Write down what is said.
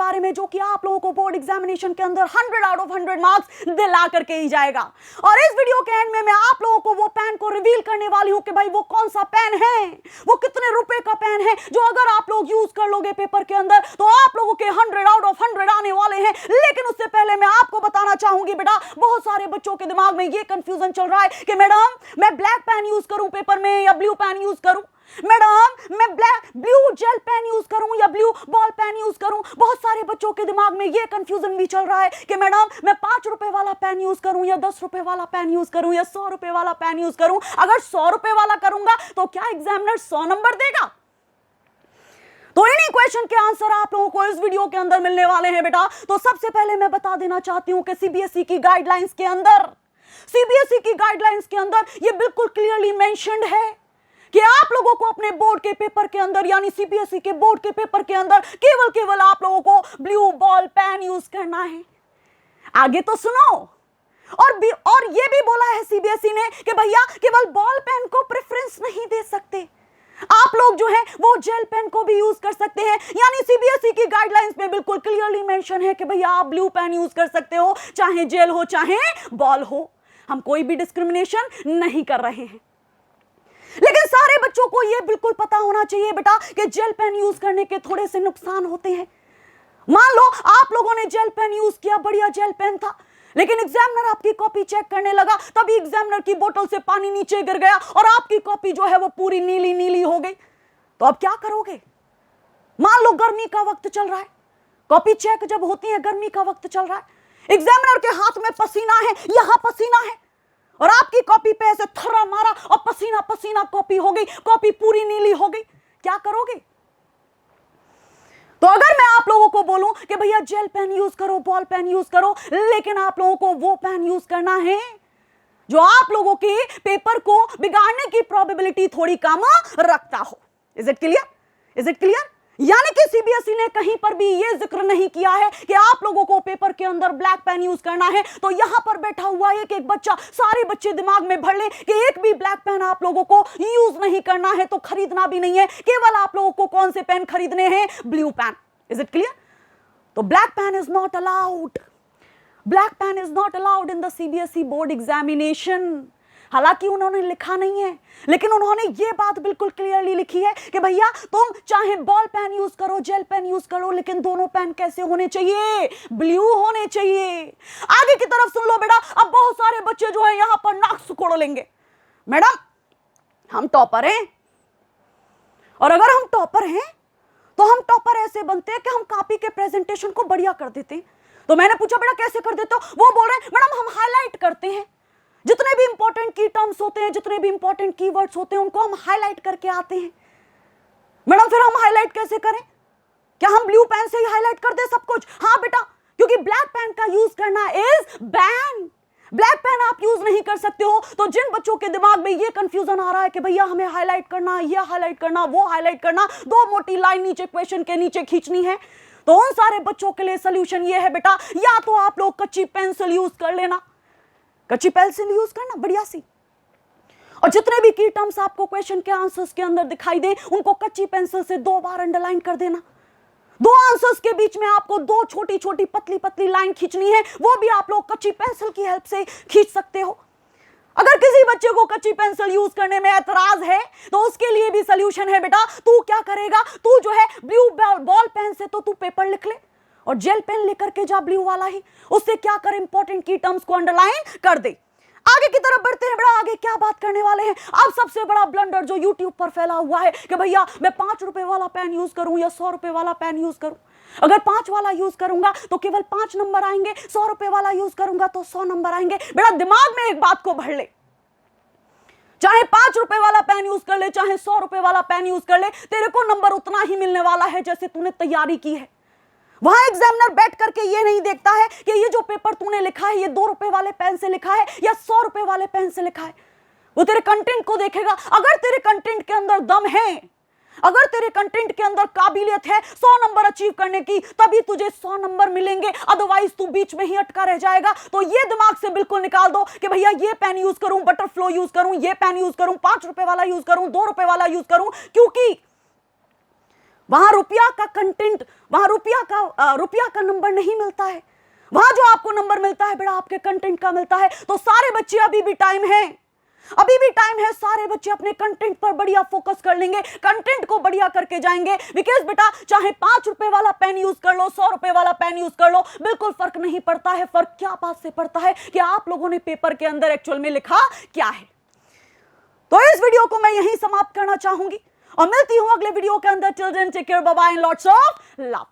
बारे में जो कि आप लोगों को बोर्ड एग्जामिनेशन के अंदर 100 आउट ऑफ 100 मार्क्स दिला करके ही जाएगा। और इस वीडियो के एंड में मैं आप लोगों को वो पेन को रिवील करने वाली हूं कि भाई वो कौन सा पेन है, वो कितने रुपए का पेन है, जो अगर आप लोग यूज कर लोगे पेपर के अंदर तो आप लोगों के 100 आउट ऑफ 100 आने वाले हैं। लेकिन उससे पहले मैं आपको बताना चाहूंगी बेटा, बहुत सारे बच्चों के दिमाग में ये कंफ्यूजन चल रहा है कि मैडम मैं ब्लैक पेन यूज करूं पेपर में या ब्लू पेन यूज करूं, मैडम मैं ब्लू जेल पेन यूज करूं या ब्लू बॉल पेन यूज करूं। बहुत सारे बच्चों के दिमाग में ये कंफ्यूजन भी चल रहा है कि मैडम मैं 5 रुपए वाला पेन यूज करूं या 10 रुपए वाला पेन यूज करूं या 100 रुपए वाला पेन यूज करूं। अगर 100 रुपए वाला करूंगा तो क्या एग्जामिनर 100 नंबर देगा? तो इन्हीं क्वेश्चन के आंसर आप लोगों को इस वीडियो के अंदर मिलने वाले हैं बेटा। तो सबसे पहले मैं बता देना चाहती हूं कि सीबीएसई की गाइडलाइंस के अंदर ये बिल्कुल क्लियरली मेंशन्ड है कि आप लोगों को अपने बोर्ड के पेपर के अंदर यानी सीबीएसई के बोर्ड के पेपर के अंदर केवल आप लोगों को ब्लू बॉल पेन यूज करना है। आगे तो सुनो, और ये भी बोला है सीबीएसई ने कि भैया केवल बॉल पेन को प्रेफरेंस नहीं दे सकते, आप लोग जो है वो जेल पेन को भी यूज कर सकते हैं। यानी सीबीएसई की गाइडलाइंस में बिल्कुल क्लियरली मेंशन है कि भैया आप ब्लू पेन यूज कर सकते हो, चाहे जेल हो चाहे बॉल हो। हम कोई भी डिस्क्रिमिनेशन नहीं कर रहे हैं। लेकिन सारे बच्चों को यह बिल्कुल पता होना चाहिए बेटा कि जेल पेन यूज करने के थोड़े से नुकसान होते हैं। मान लो आप लोगों ने जेल पेन यूज किया, बढ़िया जेल पेन था, लेकिन एग्जामिनर आपकी कॉपी चेक करने लगा, तभी एग्जामिनर की बोतल से पानी नीचे गिर गया और आपकी कॉपी जो है वो पूरी नीली नीली हो गई। तो अब क्या करोगे? मान लो गर्मी का वक्त चल रहा है, कॉपी चेक जब होती है गर्मी का वक्त चल रहा है, एग्जामिनर के हाथ में पसीना है, यहां पसीना है और आपकी कॉपी पे ऐसे थर्रा मारा और पसीना पसीना कॉपी हो गई, कॉपी पूरी नीली हो गई। क्या करोगे? तो अगर मैं आप लोगों को बोलूं कि भैया जेल पेन यूज करो, बॉल पेन यूज करो, लेकिन आप लोगों को वो पेन यूज करना है जो आप लोगों के पेपर को बिगाड़ने की प्रोबेबिलिटी थोड़ी कम रखता हो। Is it clear? यानी कि सीबीएसई ने कहीं पर भी यह जिक्र नहीं किया है कि आप लोगों को पेपर के अंदर ब्लैक पेन यूज करना है। तो यहां पर बैठा हुआ एक बच्चा, सारे बच्चे दिमाग में भर लें कि एक भी ब्लैक पेन आप लोगों को यूज नहीं करना है, तो खरीदना भी नहीं है। केवल आप लोगों को कौन से पेन खरीदने हैं? Blue pen. Is it clear? तो black pen is not allowed in the CBSE board examination. हालांकि उन्होंने लिखा नहीं है, लेकिन उन्होंने ये बात बिल्कुल क्लियरली लिखी है कि भैया तुम चाहे बॉल पेन यूज करो, जेल पेन यूज करो, लेकिन दोनों पेन कैसे होने चाहिए? ब्लू होने चाहिए। आगे की तरफ सुन लो बेटा, अब बहुत सारे बच्चे जो है यहां पर नाक सुकोड़ लेंगे, मैडम हम टॉपर हैं, और अगर हम टॉपर हैं तो हम टॉपर ऐसे बनते हैं कि हम कॉपी के प्रेजेंटेशन को बढ़िया कर देते हैं। तो मैंने पूछा बेटा कैसे कर देते हो? वो बोल रहे हैं मैडम हम हाईलाइट करते हैं, जितने भी इंपॉर्टेंट की टर्म्स होते हैं, जितने भी इंपॉर्टेंट कीवर्ड्स होते हैं, उनको हम हाईलाइट करके आते हैं। मैडम फिर हम हाईलाइट कैसे करें? क्या हम ब्लू पेन से ही हाईलाइट कर दे सब कुछ? हाँ बेटा, क्योंकि ब्लैक पेन का यूज करना इज बैन। ब्लैक पेन आप यूज नहीं कर सकते हो। तो जिन बच्चों के दिमाग में ये कंफ्यूजन आ रहा है कि भैया हमें हाईलाइट करना, ये हाईलाइट करना, वो हाईलाइट करना, 2 मोटी लाइन नीचे क्वेश्चन के नीचे खींचनी है, तो उन सारे बच्चों के लिए सोल्यूशन ये है बेटा, या तो आप लोग कच्ची पेंसिल यूज कर लेना, कच्ची पेंसिल यूज करना बढ़िया सी, और जितने भी की टर्म्स आपको क्वेश्चन के आंसर्स के अंदर दिखाई दे उनको कच्ची पेंसिल से 2 बार अंडरलाइन कर देना। 2 आंसर्स के बीच में आपको 2 छोटी छोटी पतली पतली लाइन खींचनी है, वो भी आप लोग कच्ची पेंसिल की हेल्प से खींच सकते हो। अगर किसी बच्चे को कच्ची पेंसिल यूज करने में एतराज है तो उसके लिए भी सोल्यूशन है बेटा। तू क्या करेगा? तू जो है ब्लू बॉल पेन से तो तू पेपर लिख ले, और जेल पेन लेकर के जा ब्लू वाला ही, उससे क्या कर इंपॉर्टेंट की टर्म्स को अंडरलाइन कर दे। आगे की तरफ बढ़ते हैं बेटा, आगे क्या बात करने वाले हैं। अब सबसे बड़ा ब्लंडर जो YouTube पर फैला हुआ है कि भैया मैं 5 रुपए वाला पेन यूज करूं या 100 रुपए वाला पेन यूज करूं। अगर 5 वाला यूज करूंगा तो केवल 5 नंबर आएंगे, 100 रुपए वाला यूज करूंगा तो 100 नंबर आएंगे। बेटा दिमाग में एक बात को भर ले, चाहे 5 रुपए वाला पेन यूज कर ले, चाहे 100 रुपए वाला पेन यूज कर ले, तेरे को नंबर उतना ही मिलने वाला है जैसे तूने तैयारी की है। वहां एग्जामिनर बैठ करके ये नहीं देखता है कि ये जो पेपर तूने लिखा है ये 2 रुपए वाले पेन से लिखा है या 100 रुपए वाले पेन से लिखा है। वो तेरे कंटेंट को देखेगा। अगर तेरे कंटेंट के अंदर दम है, अगर तेरे कंटेंट के अंदर काबिलियत है 100 नंबर अचीव करने की, तभी तुझे 100 नंबर मिलेंगे, अदरवाइज तू बीच में ही अटका रह जाएगा। तो ये दिमाग से बिल्कुल निकाल दो कि भैया ये पेन यूज करूं, बटरफ्लो यूज करूं, ये पेन यूज करूं, 5 रुपए वाला यूज करूं, 2 रुपए वाला यूज करूं, क्योंकि वहां रुपया का कंटेंट, वहां रुपया का नंबर नहीं मिलता है। वहां जो आपको नंबर मिलता है बेटा आपके कंटेंट का मिलता है। तो सारे बच्चे अभी भी टाइम है, अभी भी टाइम है, सारे बच्चे अपने कंटेंट पर बढ़िया फोकस कर लेंगे, कंटेंट को बढ़िया करके जाएंगे। बिकॉज बेटा चाहे 5 रुपए वाला पेन यूज कर लो, 100 रुपए वाला पेन यूज कर लो, बिल्कुल फर्क नहीं पड़ता है। फर्क क्या बात से पड़ता है कि आप लोगों ने पेपर के अंदर एक्चुअल में लिखा क्या है। तो इस वीडियो को मैं यहीं समाप्त करना चाहूंगी और मिलती हूं अगले वीडियो के अंदर। Till then take care, bye bye and lots of love.